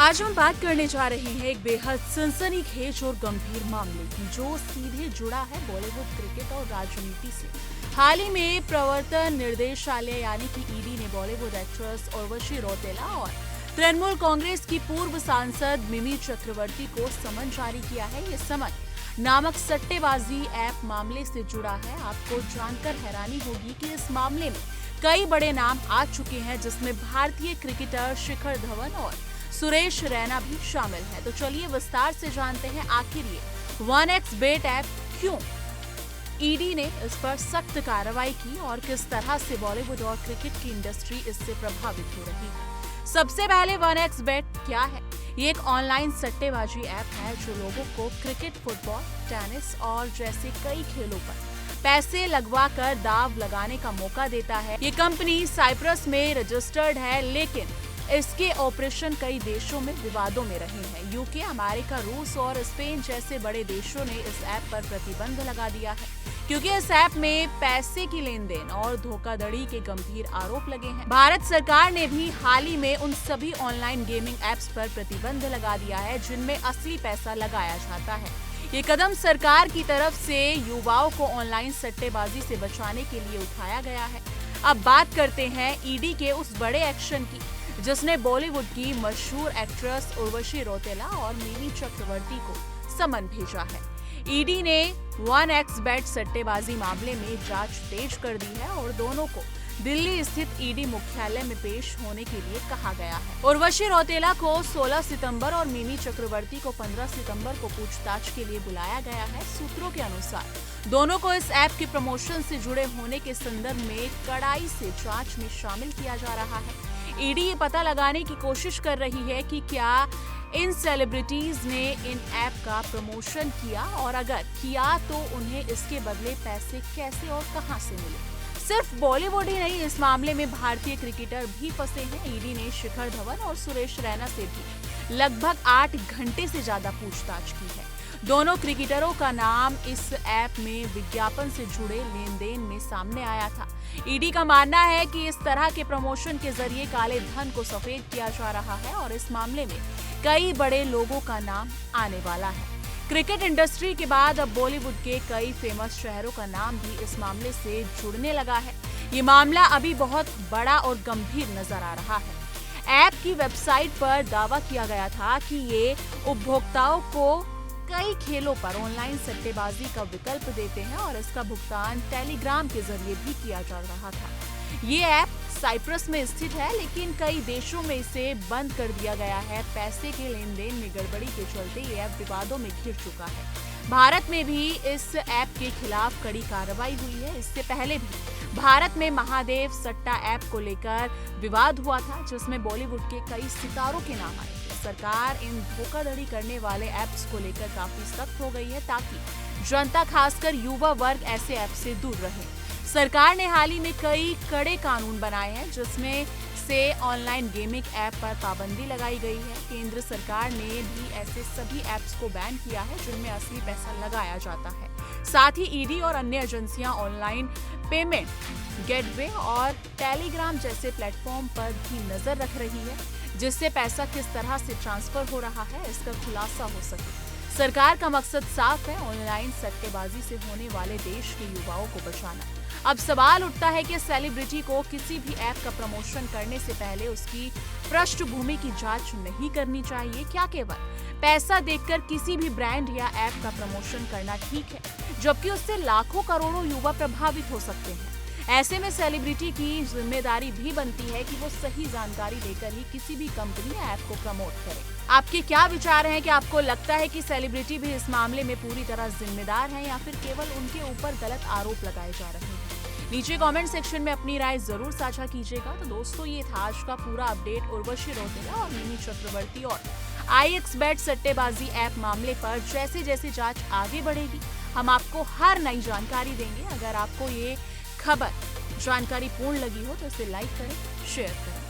आज हम बात करने जा रहे हैं एक बेहद सनसनीखेज और गंभीर मामले की, जो सीधे जुड़ा है बॉलीवुड, क्रिकेट और राजनीति से। हाल ही में प्रवर्तन निर्देशालय यानी कि ईडी ने बॉलीवुड एक्ट्रेस उर्वशी रौतेला और तृणमूल कांग्रेस की पूर्व सांसद मिमी चक्रवर्ती को समन जारी किया है। ये समन नामक सट्टेबाजी ऐप मामले से जुड़ा है। आपको जानकर हैरानी होगी कि इस मामले में कई बड़े नाम आ चुके हैं, जिसमें भारतीय क्रिकेटर शिखर धवन और सुरेश रैना भी शामिल है। तो चलिए विस्तार से जानते हैं आखिर ये 1xBet ऐप क्यों ईडी ने इस पर सख्त कार्रवाई की और किस तरह से बॉलीवुड और क्रिकेट की इंडस्ट्री इससे प्रभावित हो रही है। सबसे पहले 1xBet क्या है? ये एक ऑनलाइन सट्टेबाजी ऐप है जो लोगों को क्रिकेट, फुटबॉल, टेनिस और जैसे कई खेलों पर पैसे लगवा कर दाव लगाने का मौका देता है। ये कंपनी साइप्रस में रजिस्टर्ड है, लेकिन इसके ऑपरेशन कई देशों में विवादों में रहे हैं। यूके, अमेरिका, रूस और स्पेन जैसे बड़े देशों ने इस ऐप पर प्रतिबंध लगा दिया है, क्योंकि इस ऐप में पैसे की लेन देन और धोखाधड़ी के गंभीर आरोप लगे हैं। भारत सरकार ने भी हाल ही में उन सभी ऑनलाइन गेमिंग ऐप्स पर प्रतिबंध लगा दिया है जिनमें असली पैसा लगाया जाता है। ये कदम सरकार की तरफ से युवाओं को ऑनलाइन सट्टेबाजी से बचाने के लिए उठाया गया है। अब बात करते हैं ईडी के उस बड़े एक्शन की, जिसने बॉलीवुड की मशहूर एक्ट्रेस उर्वशी रौतेला और मिमी चक्रवर्ती को समन भेजा है। ईडी ने 1xBet सट्टेबाजी मामले में जांच तेज कर दी है और दोनों को दिल्ली स्थित ईडी मुख्यालय में पेश होने के लिए कहा गया है। उर्वशी रौतेला को 16 सितंबर और मिमी चक्रवर्ती को 15 सितंबर को पूछताछ के लिए बुलाया गया है। सूत्रों के अनुसार दोनों को इस ऐप के प्रमोशन से जुड़े होने के संदर्भ में कड़ाई से जांच में शामिल किया जा रहा है। ईडी ये पता लगाने की कोशिश कर रही है कि क्या इन सेलिब्रिटीज ने इन ऐप का प्रमोशन किया, और अगर किया तो उन्हें इसके बदले पैसे कैसे और कहां से मिले। सिर्फ बॉलीवुड ही नहीं, इस मामले में भारतीय क्रिकेटर भी फंसे हैं। ईडी ने शिखर धवन और सुरेश रैना से भी लगभग 8 घंटे से ज्यादा पूछताछ की है। दोनों क्रिकेटरों का नाम इस ऐप में विज्ञापन से जुड़े लेन देन में सामने आया था। ईडी का मानना है कि इस तरह के प्रमोशन के जरिए काले धन को सफेद किया जा रहा है और इस मामले में कई बड़े लोगों का नाम आने वाला है। क्रिकेट इंडस्ट्री के बाद अब बॉलीवुड के कई फेमस शहरों का नाम भी इस मामले से जुड़ने लगा है। ये मामला अभी बहुत बड़ा और गंभीर नजर आ रहा है। ऐप की वेबसाइट पर दावा किया गया था कि ये उपभोक्ताओं को कई खेलों पर ऑनलाइन सट्टेबाजी का विकल्प देते हैं और इसका भुगतान टेलीग्राम के जरिए भी किया जा रहा था। ये ऐप साइप्रस में स्थित है, लेकिन कई देशों में इसे बंद कर दिया गया है। पैसे के लेन देन में गड़बड़ी के चलते ये ऐप विवादों में घिर चुका है। भारत में भी इस ऐप के खिलाफ कड़ी कार्रवाई हुई है। इससे पहले भी भारत में महादेव सट्टा ऐप को लेकर विवाद हुआ था, जिसमें बॉलीवुड के कई सितारों के नाम आए थे। सरकार इन धोखाधड़ी करने वाले ऐप्स को लेकर काफी सख्त हो गई है, ताकि जनता, खासकर युवा वर्ग ऐसे ऐप से दूर रहे। सरकार ने हाल ही में कई कड़े कानून बनाए हैं, जिसमें से ऑनलाइन गेमिंग ऐप पर पाबंदी लगाई गई है। केंद्र सरकार ने भी ऐसे सभी ऐप्स को बैन किया है जिनमें असली पैसा लगाया जाता है। साथ ही ईडी और अन्य एजेंसियां ऑनलाइन पेमेंट गेटवे और टेलीग्राम जैसे प्लेटफॉर्म पर भी नजर रख रही है, जिससे पैसा किस तरह से ट्रांसफर हो रहा है इसका खुलासा हो सके। सरकार का मकसद साफ है, ऑनलाइन सट्टेबाजी से होने वाले देश के युवाओं को बचाना। अब सवाल उठता है कि सेलिब्रिटी को किसी भी ऐप का प्रमोशन करने से पहले उसकी पृष्ठभूमि की जांच नहीं करनी चाहिए? क्या केवल पैसा देकर किसी भी ब्रांड या ऐप का प्रमोशन करना ठीक है, जबकि उससे लाखों करोड़ों युवा प्रभावित हो सकते हैं? ऐसे में सेलिब्रिटी की जिम्मेदारी भी बनती है कि वो सही जानकारी लेकर ही किसी भी कंपनी या ऐप को प्रमोट करे। आपके क्या विचार हैं? कि आपको लगता है कि सेलिब्रिटी भी इस मामले में पूरी तरह जिम्मेदार हैं, या फिर केवल उनके ऊपर गलत आरोप लगाए जा रहे हैं? नीचे कमेंट सेक्शन में अपनी राय जरूर साझा कीजिएगा। तो दोस्तों, ये था आज का पूरा अपडेट उर्वशी रौतेला और मिमी चक्रवर्ती और 1xBet सट्टेबाजी ऐप मामले पर। जैसे जैसे जांच आगे बढ़ेगी, हम आपको हर नई जानकारी देंगे। अगर आपको ये खबर जानकारी पूर्ण लगी हो तो इसे लाइक करें, शेयर करें।